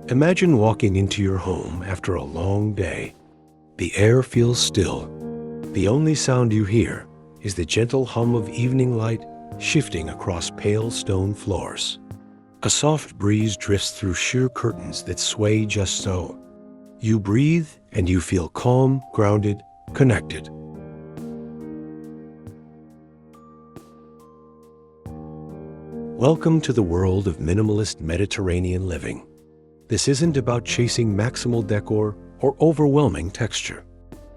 Imagine walking into your home after a long day. The air feels still. The only sound you hear is the gentle hum of evening light shifting across pale stone floors. A soft breeze drifts through sheer curtains that sway just so. You breathe and you feel calm, grounded, connected. Welcome to the world of minimalist Mediterranean living. This isn't about chasing maximal decor or overwhelming texture.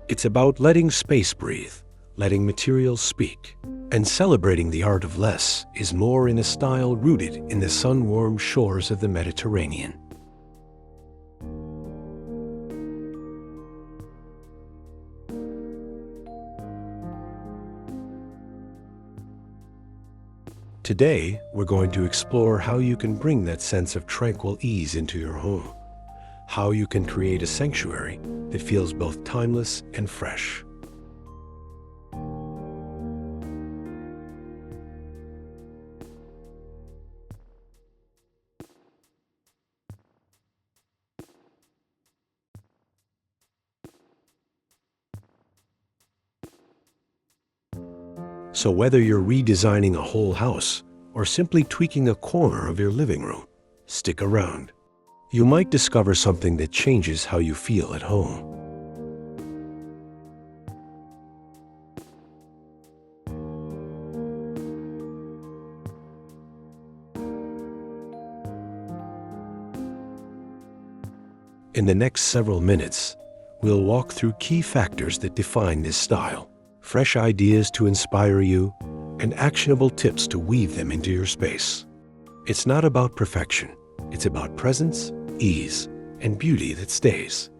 It's about letting space breathe, letting materials speak, and celebrating the art of less is more in a style rooted in the sun-warmed shores of the Mediterranean. Today, we're going to explore how you can bring that sense of tranquil ease into your home, how you can create a sanctuary that feels both timeless and fresh. So whether you're redesigning a whole house or simply tweaking a corner of your living room, stick around. You might discover something that changes how you feel at home. In the next several minutes, we'll walk through key factors that define this style, fresh ideas to inspire you, and actionable tips to weave them into your space. It's not about perfection. It's about presence, ease, and beauty that stays.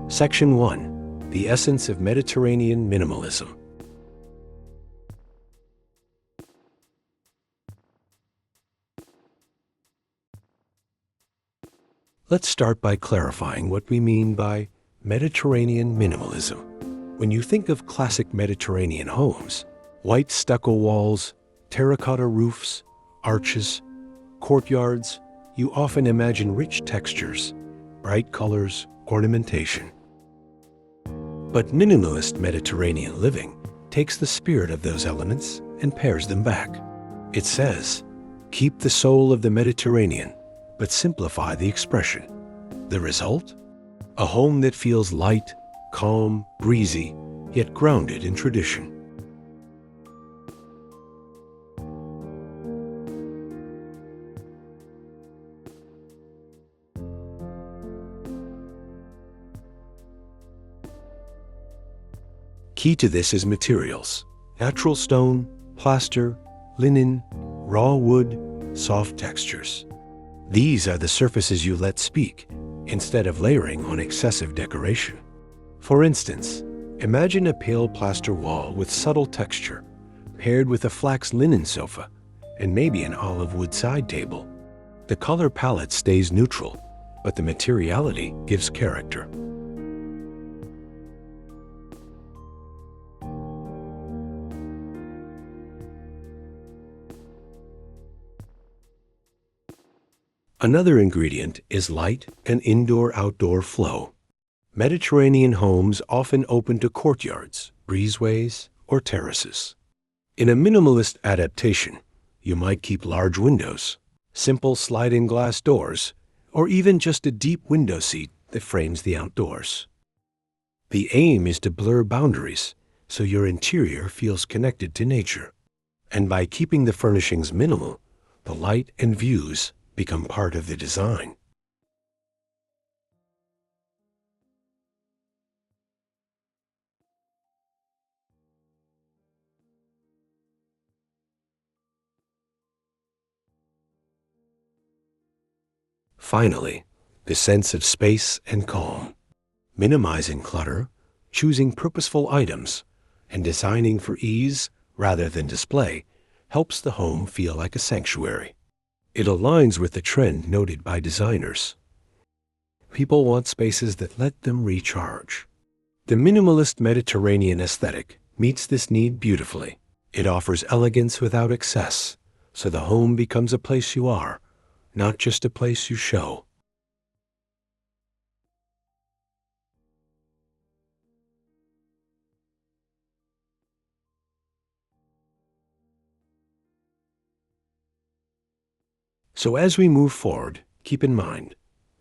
Section 1. The essence of Mediterranean minimalism. Let's start by clarifying what we mean by Mediterranean minimalism. When you think of classic Mediterranean homes, white stucco walls, terracotta roofs, arches, courtyards, you often imagine rich textures, bright colors, ornamentation. But minimalist Mediterranean living takes the spirit of those elements and pairs them back. It says, keep the soul of the Mediterranean, but simplify the expression. The result? A home that feels light, calm, breezy, yet grounded in tradition. Key to this is materials: natural stone, plaster, linen, raw wood, soft textures. These are the surfaces you let speak, instead of layering on excessive decoration. For instance, imagine a pale plaster wall with subtle texture, paired with a flax linen sofa, and maybe an olive wood side table. The color palette stays neutral, but the materiality gives character. Another ingredient is light and indoor-outdoor flow. Mediterranean homes often open to courtyards, breezeways, or terraces. In a minimalist adaptation, you might keep large windows, simple sliding glass doors, or even just a deep window seat that frames the outdoors. The aim is to blur boundaries so your interior feels connected to nature. And by keeping the furnishings minimal, the light and views become part of the design. Finally, the sense of space and calm. Minimizing clutter, choosing purposeful items, and designing for ease rather than display helps the home feel like a sanctuary. It aligns with the trend noted by designers. People want spaces that let them recharge. The minimalist Mediterranean aesthetic meets this need beautifully. It offers elegance without excess, so the home becomes a place you are, not just a place you show. So as we move forward, keep in mind,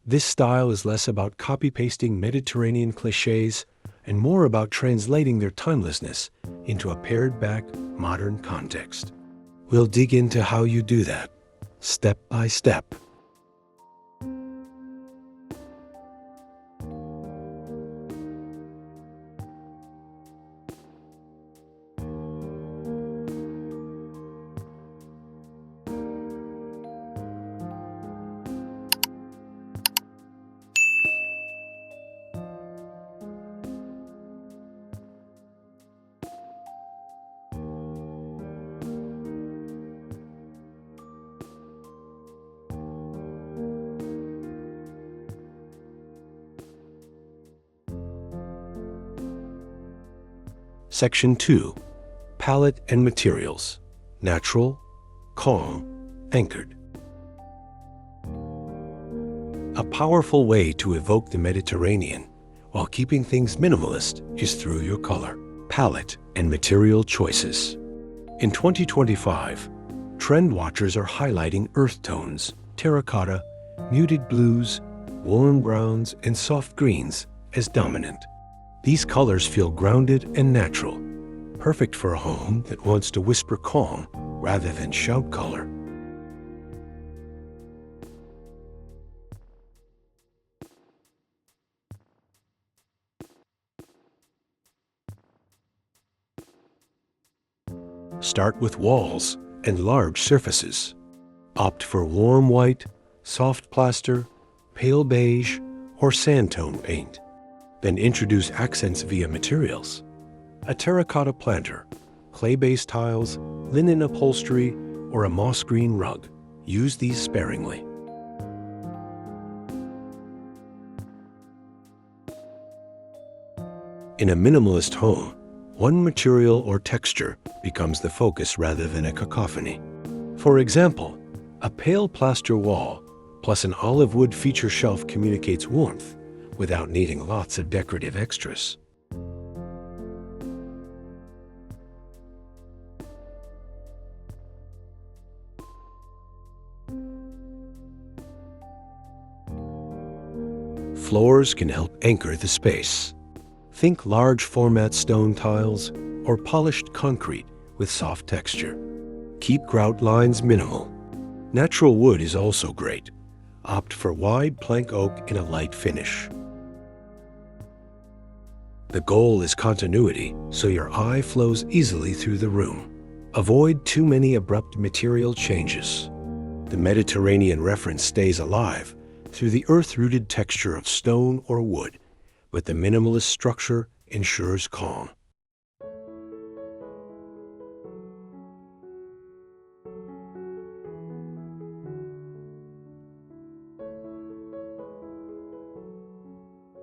this style is less about copy-pasting Mediterranean cliches and more about translating their timelessness into a pared-back, modern context. We'll dig into how you do that, step by step. Section 2. Palette and Materials. Natural, calm, anchored. A powerful way to evoke the Mediterranean while keeping things minimalist is through your color, palette, and material choices. In 2025, trend watchers are highlighting earth tones, terracotta, muted blues, warm browns, and soft greens as dominant. These colors feel grounded and natural, perfect for a home that wants to whisper calm rather than shout color. Start with walls and large surfaces. Opt for warm white, soft plaster, pale beige, or sand tone paint. Then introduce accents via materials. A terracotta planter, clay-based tiles, linen upholstery, or a moss green rug. Use these sparingly. In a minimalist home, one material or texture becomes the focus rather than a cacophony. For example, a pale plaster wall plus an olive wood feature shelf communicates warmth without needing lots of decorative extras. Floors can help anchor the space. Think large format stone tiles or polished concrete with soft texture. Keep grout lines minimal. Natural wood is also great. Opt for wide plank oak in a light finish. The goal is continuity, so your eye flows easily through the room. Avoid too many abrupt material changes. The Mediterranean reference stays alive through the earth-rooted texture of stone or wood, but the minimalist structure ensures calm.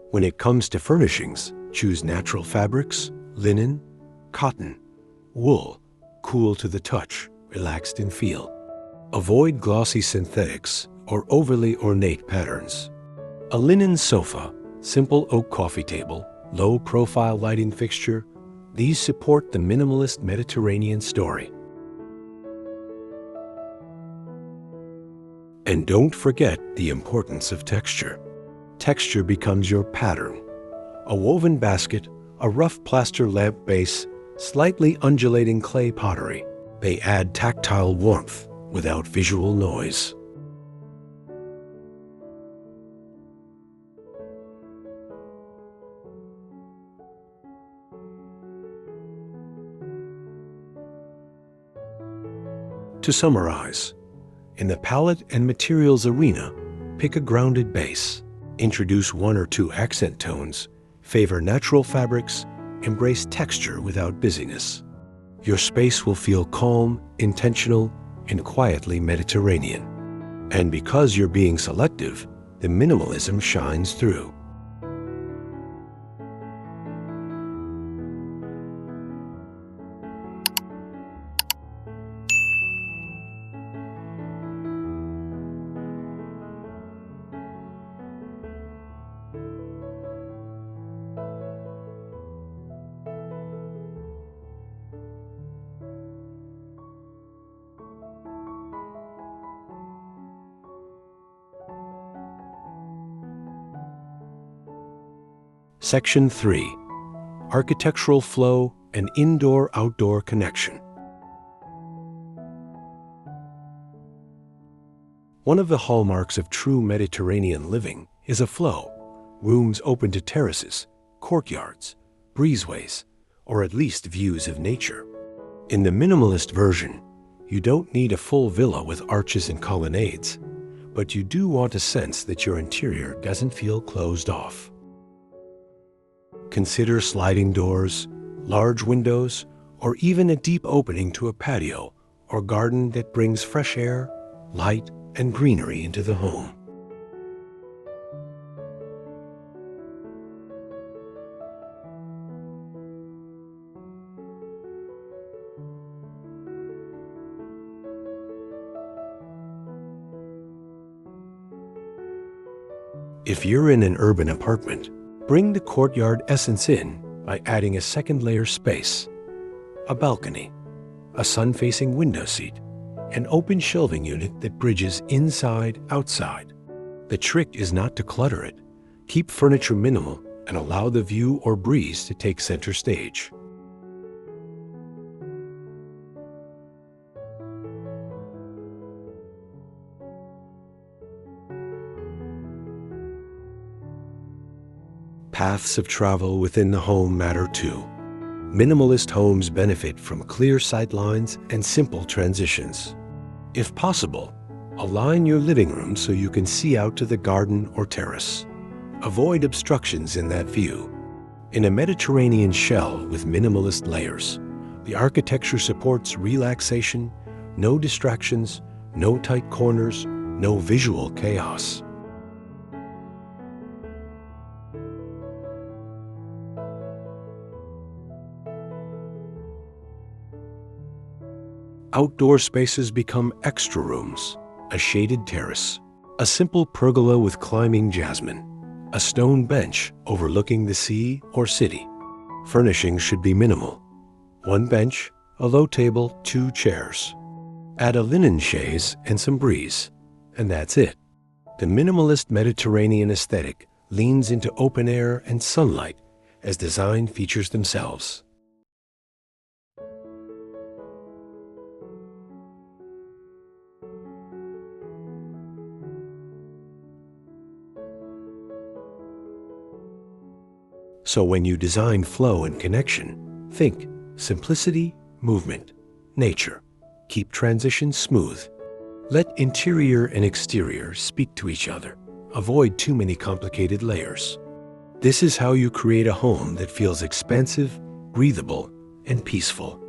When it comes to furnishings, choose natural fabrics, linen, cotton, wool, cool to the touch, relaxed in feel. Avoid glossy synthetics or overly ornate patterns. A linen sofa, simple oak coffee table, low-profile lighting fixture, these support the minimalist Mediterranean story. And don't forget the importance of texture. Texture becomes your pattern. A woven basket, a rough plaster lamp base, slightly undulating clay pottery. They add tactile warmth without visual noise. To summarize, in the palette and materials arena, Pick a grounded base. Introduce one or two accent tones. Favor natural fabrics. Embrace texture without busyness. Your space will feel calm, intentional, and quietly Mediterranean. And because you're being selective, the minimalism shines through. Section 3. Architectural flow and indoor-outdoor connection. One of the hallmarks of true Mediterranean living is a flow. Rooms open to terraces, courtyards, breezeways, or at least views of nature. In the minimalist version, you don't need a full villa with arches and colonnades, but you do want a sense that your interior doesn't feel closed off. Consider sliding doors, large windows, or even a deep opening to a patio or garden that brings fresh air, light, and greenery into the home. If you're in an urban apartment, bring the courtyard essence in by adding a second layer space, a balcony, a sun-facing window seat, an open shelving unit that bridges inside-outside. The trick is not to clutter it. Keep furniture minimal and allow the view or breeze to take center stage. Paths of travel within the home matter too. Minimalist homes benefit from clear sight lines and simple transitions. If possible, align your living room so you can see out to the garden or terrace. Avoid obstructions in that view. In a Mediterranean shell with minimalist layers, the architecture supports relaxation, no distractions, no tight corners, no visual chaos. Outdoor spaces become extra rooms, a shaded terrace, a simple pergola with climbing jasmine, a stone bench overlooking the sea or city. Furnishings should be minimal. One bench, a low table, 2 chairs. Add a linen chaise and some breeze, and that's it. The minimalist Mediterranean aesthetic leans into open air and sunlight as design features themselves. So when you design flow and connection, think simplicity, movement, nature. Keep transitions smooth. Let interior and exterior speak to each other. Avoid too many complicated layers. This is how you create a home that feels expansive, breathable, and peaceful.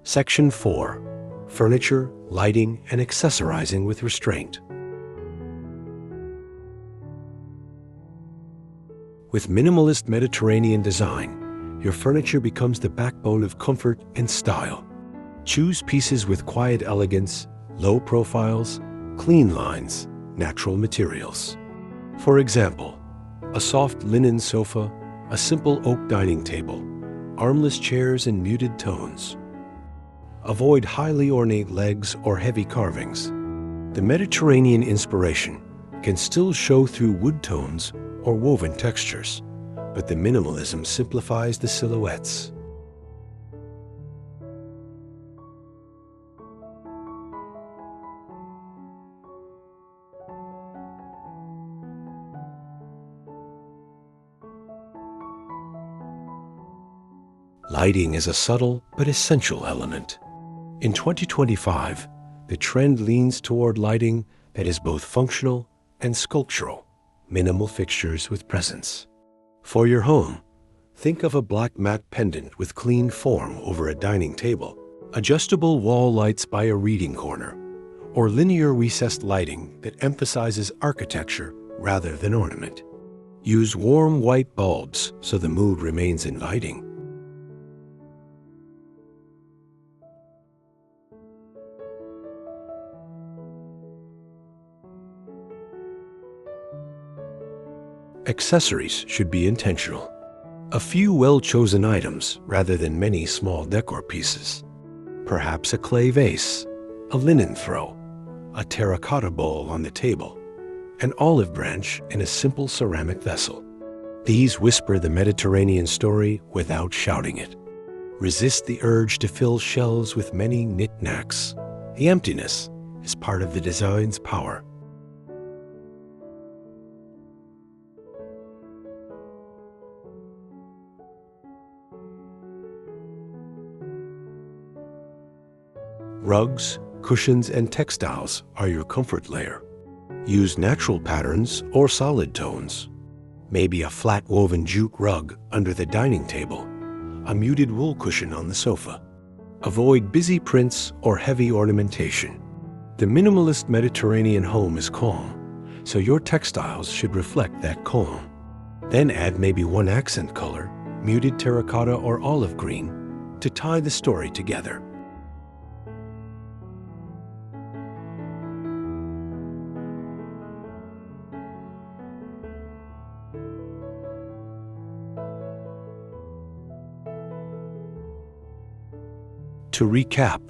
Section 4. Furniture, lighting, and accessorizing with restraint. With minimalist Mediterranean design, your furniture becomes the backbone of comfort and style. Choose pieces with quiet elegance, low profiles, clean lines, natural materials. For example, a soft linen sofa, a simple oak dining table, armless chairs in muted tones. Avoid highly ornate legs or heavy carvings. The Mediterranean inspiration can still show through wood tones or woven textures, but the minimalism simplifies the silhouettes. Lighting is a subtle but essential element. In 2025, the trend leans toward lighting that is both functional and sculptural, minimal fixtures with presence. For your home, think of a black matte pendant with clean form over a dining table, adjustable wall lights by a reading corner, or linear recessed lighting that emphasizes architecture rather than ornament. Use warm white bulbs so the mood remains inviting. Accessories should be intentional. A few well-chosen items rather than many small decor pieces. Perhaps a clay vase, a linen throw, a terracotta bowl on the table, an olive branch in a simple ceramic vessel. These whisper the Mediterranean story without shouting it. Resist the urge to fill shelves with many knick-knacks. The emptiness is part of the design's power. Rugs, cushions, and textiles are your comfort layer. Use natural patterns or solid tones. Maybe a flat woven jute rug under the dining table, a muted wool cushion on the sofa. Avoid busy prints or heavy ornamentation. The minimalist Mediterranean home is calm, so your textiles should reflect that calm. Then add maybe one accent color, muted terracotta or olive green, to tie the story together. To recap,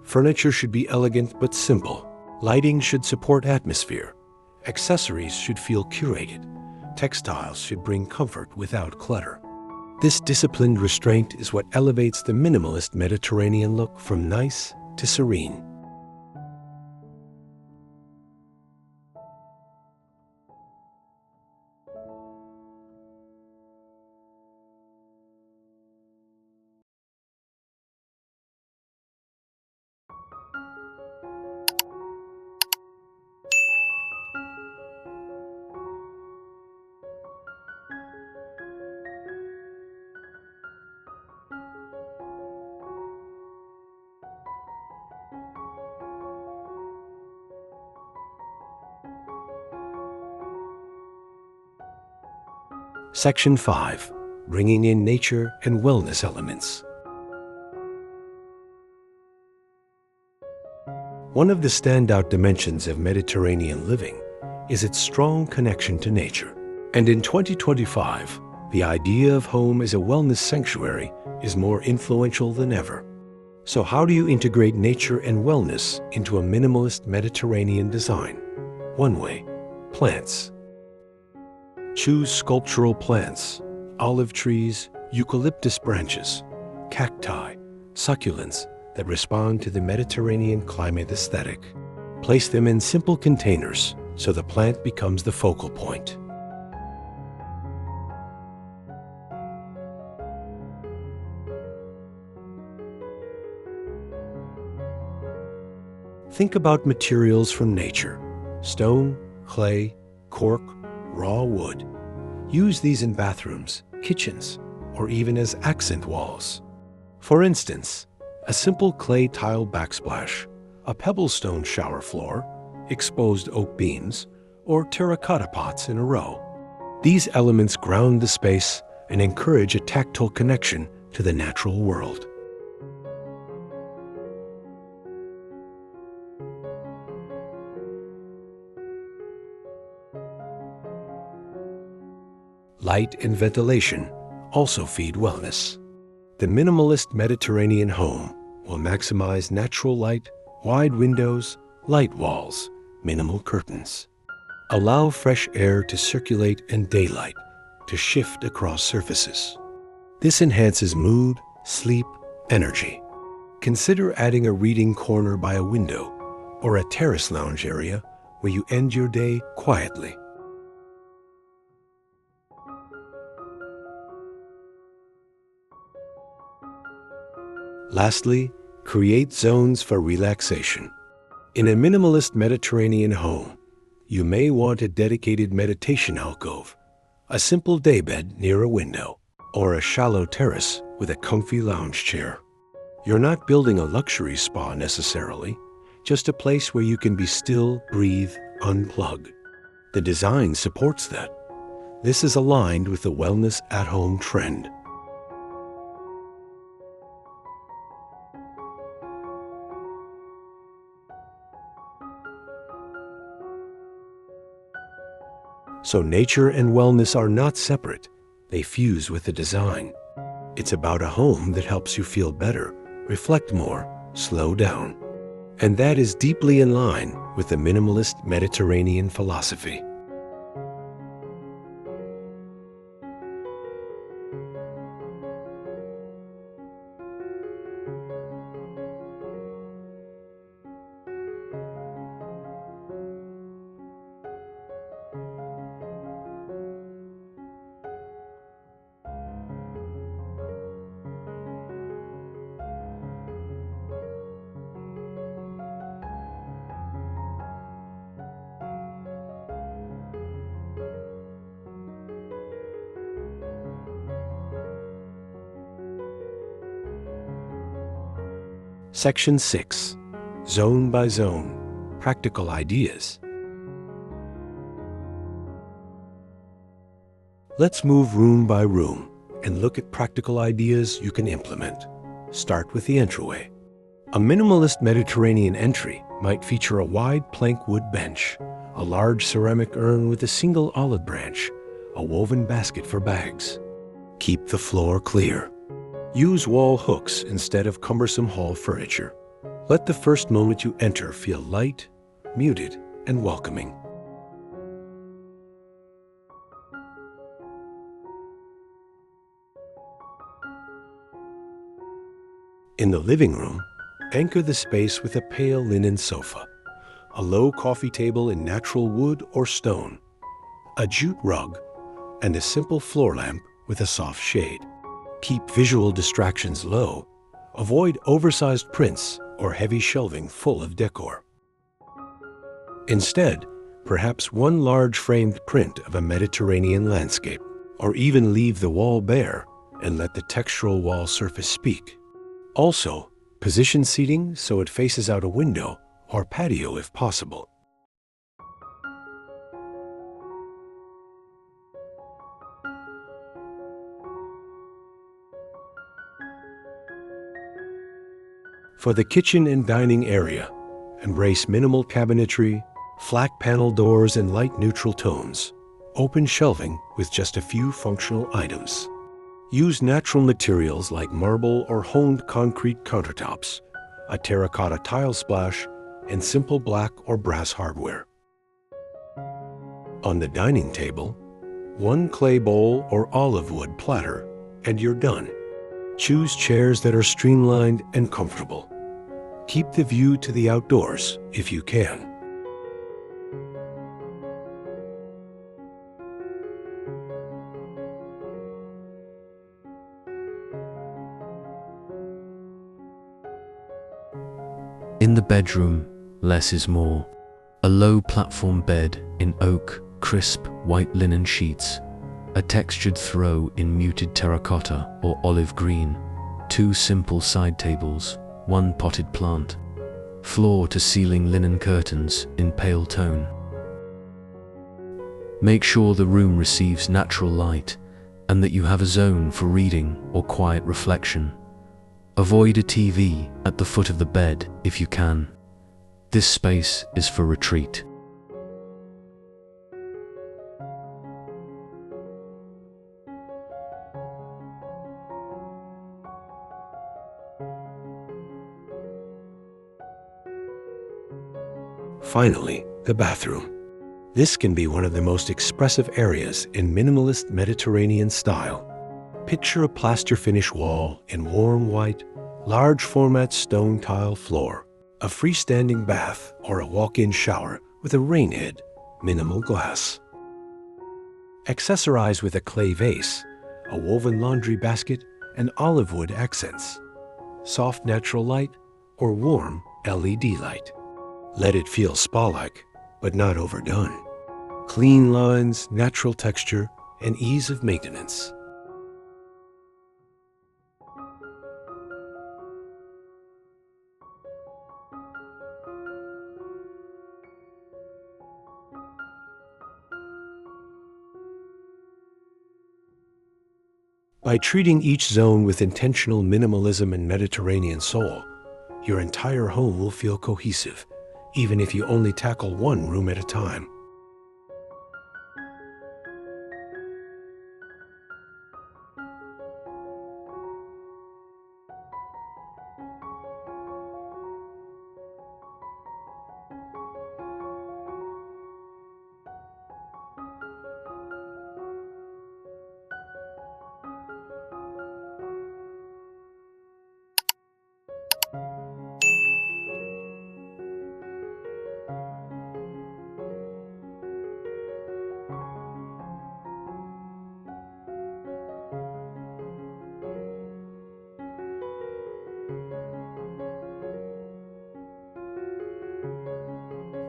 furniture should be elegant but simple. Lighting should support atmosphere. Accessories should feel curated. Textiles should bring comfort without clutter. This disciplined restraint is what elevates the minimalist Mediterranean look from nice to serene. Section 5. Bringing in nature and wellness elements. One of the standout dimensions of Mediterranean living is its strong connection to nature. And in 2025, the idea of home as a wellness sanctuary is more influential than ever. So how do you integrate nature and wellness into a minimalist Mediterranean design? One way, plants. Choose sculptural plants, olive trees, eucalyptus branches, cacti, succulents that respond to the Mediterranean climate aesthetic. Place them in simple containers so the plant becomes the focal point. Think about materials from nature: stone, clay, cork, raw wood. Use these in bathrooms, kitchens, or even as accent walls. For instance, a simple clay tile backsplash, a pebblestone shower floor, exposed oak beams, or terracotta pots in a row. These elements ground the space and encourage a tactile connection to the natural world. Light and ventilation also feed wellness. The minimalist Mediterranean home will maximize natural light, wide windows, light walls, minimal curtains. Allow fresh air to circulate and daylight to shift across surfaces. This enhances mood, sleep, energy. Consider adding a reading corner by a window or a terrace lounge area where you end your day quietly. Lastly, create zones for relaxation. In a minimalist Mediterranean home, you may want a dedicated meditation alcove, a simple daybed near a window, or a shallow terrace with a comfy lounge chair. You're not building a luxury spa necessarily, just a place where you can be still, breathe, unplug. The design supports that. This is aligned with the wellness at-home trend. So nature and wellness are not separate. They fuse with the design. It's about a home that helps you feel better, reflect more, slow down. And that is deeply in line with the minimalist Mediterranean philosophy. Section 6. Zone by Zone. Practical Ideas. Let's move room by room and look at practical ideas you can implement. Start with the entryway. A minimalist Mediterranean entry might feature a wide plank wood bench, a large ceramic urn with a single olive branch, a woven basket for bags. Keep the floor clear. Use wall hooks instead of cumbersome hall furniture. Let the first moment you enter feel light, muted, and welcoming. In the living room, anchor the space with a pale linen sofa, a low coffee table in natural wood or stone, a jute rug, and a simple floor lamp with a soft shade. Keep visual distractions low. Avoid oversized prints or heavy shelving full of decor. Instead, perhaps one large framed print of a Mediterranean landscape, or even leave the wall bare and let the textural wall surface speak. Also, position seating so it faces out a window or patio if possible. For the kitchen and dining area, embrace minimal cabinetry, flat panel doors and light neutral tones, open shelving with just a few functional items. Use natural materials like marble or honed concrete countertops, a terracotta tile splash, and simple black or brass hardware. On the dining table, one clay bowl or olive wood platter, and you're done. Choose chairs that are streamlined and comfortable. Keep the view to the outdoors if you can. In the bedroom, less is more. A low platform bed in oak, crisp white linen sheets, a textured throw in muted terracotta or olive green, 2 simple side tables, 1 potted plant, floor-to-ceiling linen curtains in pale tone. Make sure the room receives natural light and that you have a zone for reading or quiet reflection. Avoid a TV at the foot of the bed if you can. This space is for retreat. Finally, The bathroom. This can be one of the most expressive areas in minimalist Mediterranean style. Picture a plaster finish wall in warm white, large format stone tile floor, a freestanding bath or a walk-in shower with a rain head, minimal glass. Accessorize with a clay vase, a woven laundry basket, and olive wood accents, soft natural light, or warm LED light. Let it feel spa-like, but not overdone. Clean lines, natural texture, and ease of maintenance. By treating each zone with intentional minimalism and Mediterranean soul, your entire home will feel cohesive, even if you only tackle one room at a time.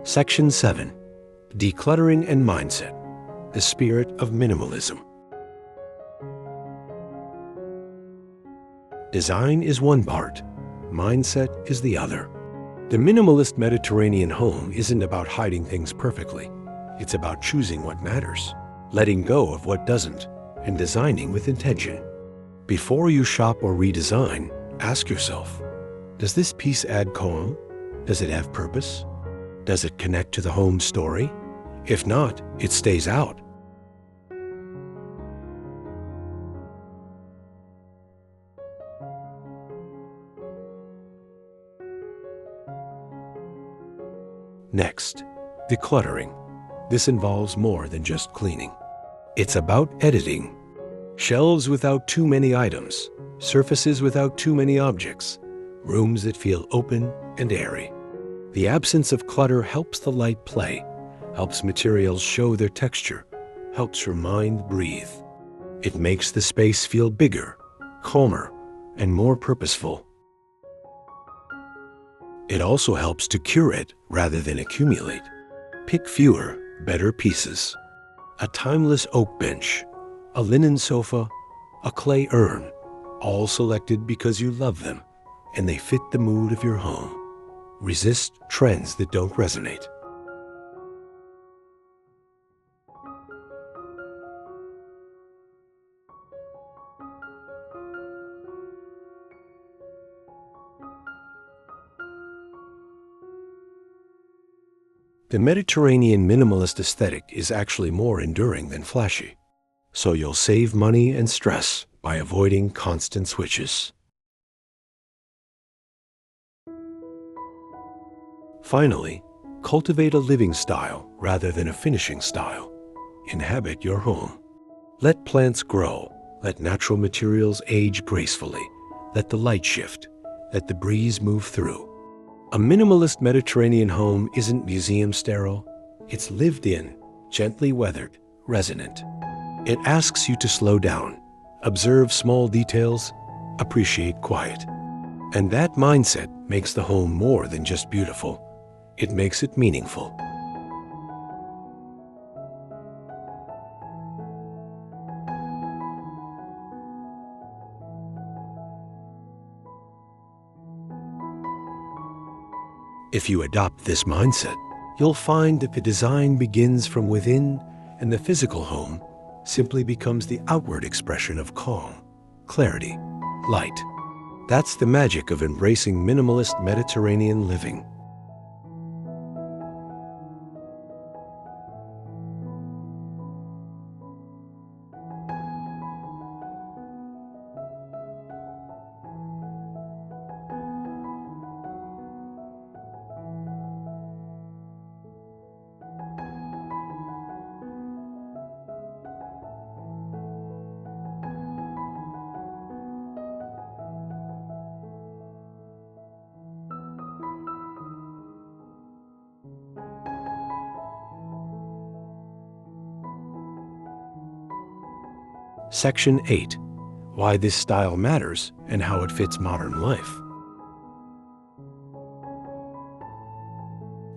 Section 7. Decluttering and Mindset. The Spirit of Minimalism. Design is one part, mindset is the other. The minimalist Mediterranean home isn't about hiding things perfectly. It's about choosing what matters, letting go of what doesn't, and designing with intention. Before you shop or redesign, ask yourself, does this piece add calm? Does it have purpose? Does it connect to the home story? If not, it stays out. Next, decluttering. This involves more than just cleaning. It's about editing. Shelves without too many items, surfaces without too many objects, rooms that feel open and airy. The absence of clutter helps the light play, helps materials show their texture, helps your mind breathe. It makes the space feel bigger, calmer, and more purposeful. It also helps to curate rather than accumulate. Pick fewer, better pieces. A timeless oak bench, a linen sofa, a clay urn, all selected because you love them and they fit the mood of your home. Resist trends that don't resonate. The Mediterranean minimalist aesthetic is actually more enduring than flashy, so you'll save money and stress by avoiding constant switches. Finally, cultivate a living style rather than a finishing style. Inhabit your home. Let plants grow. Let natural materials age gracefully. Let the light shift. Let the breeze move through. A minimalist Mediterranean home isn't museum sterile. It's lived in, gently weathered, resonant. It asks you to slow down, observe small details, appreciate quiet. And that mindset makes the home more than just beautiful. It makes it meaningful. If you adopt this mindset, you'll find that the design begins from within and the physical home simply becomes the outward expression of calm, clarity, light. That's the magic of embracing minimalist Mediterranean living. Section 8. Why this style matters and how it fits modern life.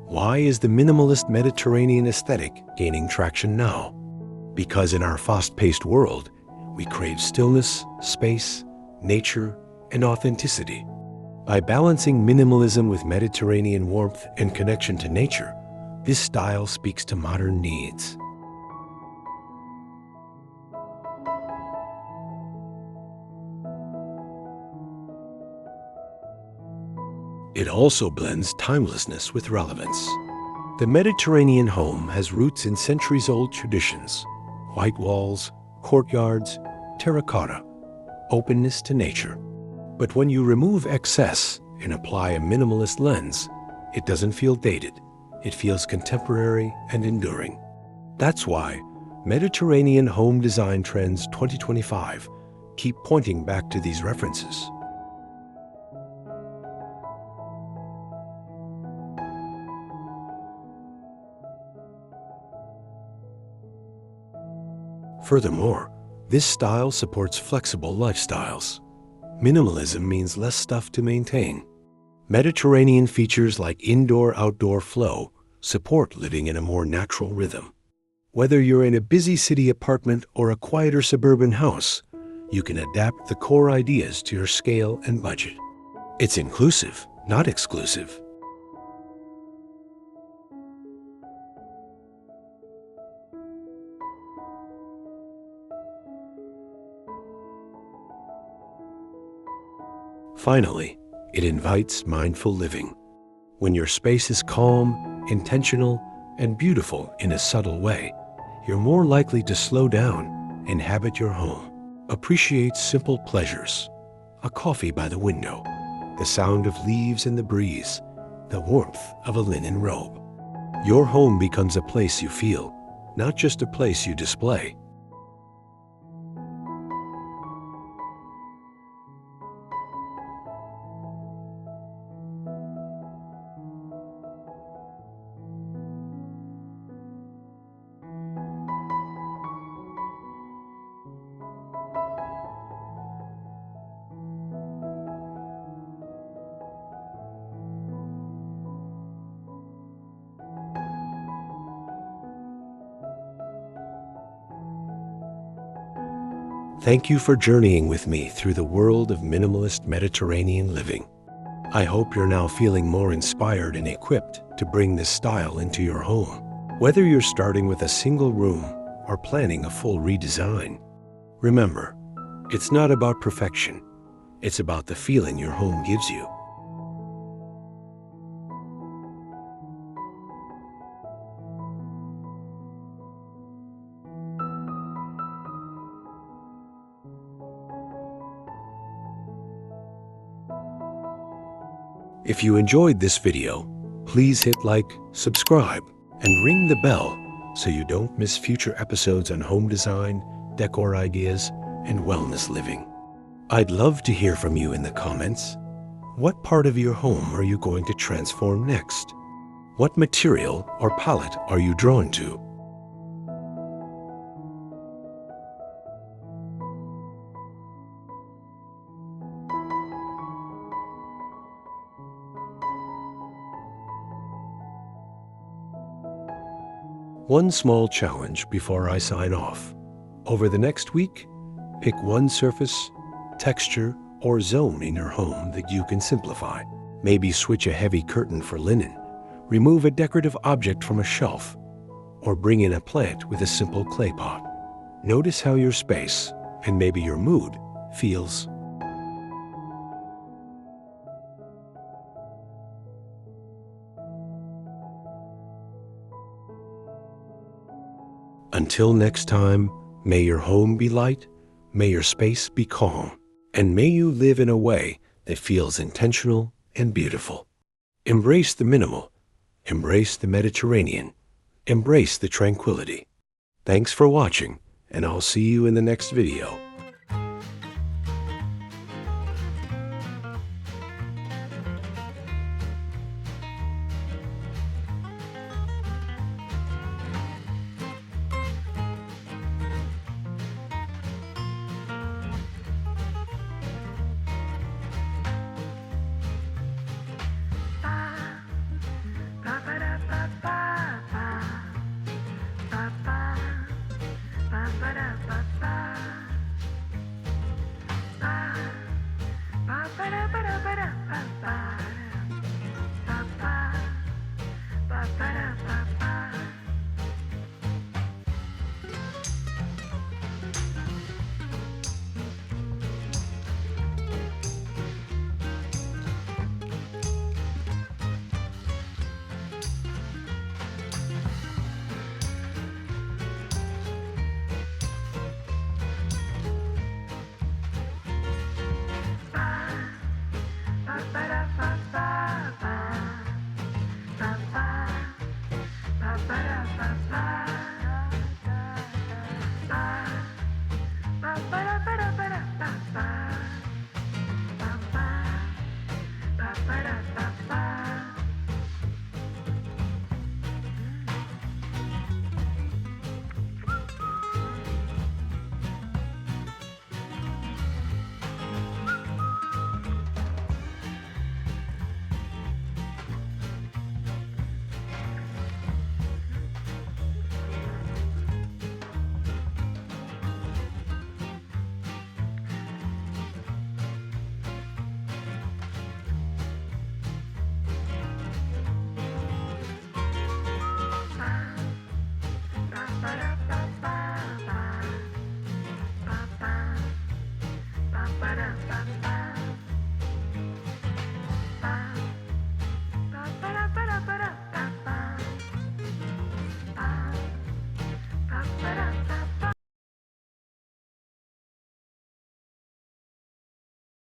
Why is the minimalist Mediterranean aesthetic gaining traction now? Because in our fast-paced world, we crave stillness, space, nature, and authenticity. By balancing minimalism with Mediterranean warmth and connection to nature, this style speaks to modern needs. It also blends timelessness with relevance. The Mediterranean home has roots in centuries-old traditions: white walls, courtyards, terracotta, openness to nature. But when you remove excess and apply a minimalist lens, it doesn't feel dated. It feels contemporary and enduring. That's why Mediterranean Home Design Trends 2025 keep pointing back to these references. Furthermore, this style supports flexible lifestyles. Minimalism means less stuff to maintain. Mediterranean features like indoor-outdoor flow support living in a more natural rhythm. Whether you're in a busy city apartment or a quieter suburban house, you can adapt the core ideas to your scale and budget. It's inclusive, not exclusive. Finally, it invites mindful living. When your space is calm, intentional, and beautiful in a subtle way, you're more likely to slow down, inhabit your home. Appreciate simple pleasures: a coffee by the window, the sound of leaves in the breeze, the warmth of a linen robe. Your home becomes a place you feel, not just a place you display. Thank you for journeying with me through the world of minimalist Mediterranean living. I hope you're now feeling more inspired and equipped to bring this style into your home. Whether you're starting with a single room or planning a full redesign, remember, it's not about perfection. It's about the feeling your home gives you. If you enjoyed this video, please hit like, subscribe, and ring the bell so you don't miss future episodes on home design, decor ideas, and wellness living. I'd love to hear from you in the comments. What part of your home are you going to transform next? What material or palette are you drawn to? One small challenge before I sign off. Over the next week, pick one surface, texture, or zone in your home that you can simplify. Maybe switch a heavy curtain for linen, remove a decorative object from a shelf, or bring in a plant with a simple clay pot. Notice how your space, and maybe your mood, feels. Until next time, may your home be light, may your space be calm, and may you live in a way that feels intentional and beautiful. Embrace the minimal, embrace the Mediterranean, embrace the tranquility. Thanks for watching, and I'll see you in the next video.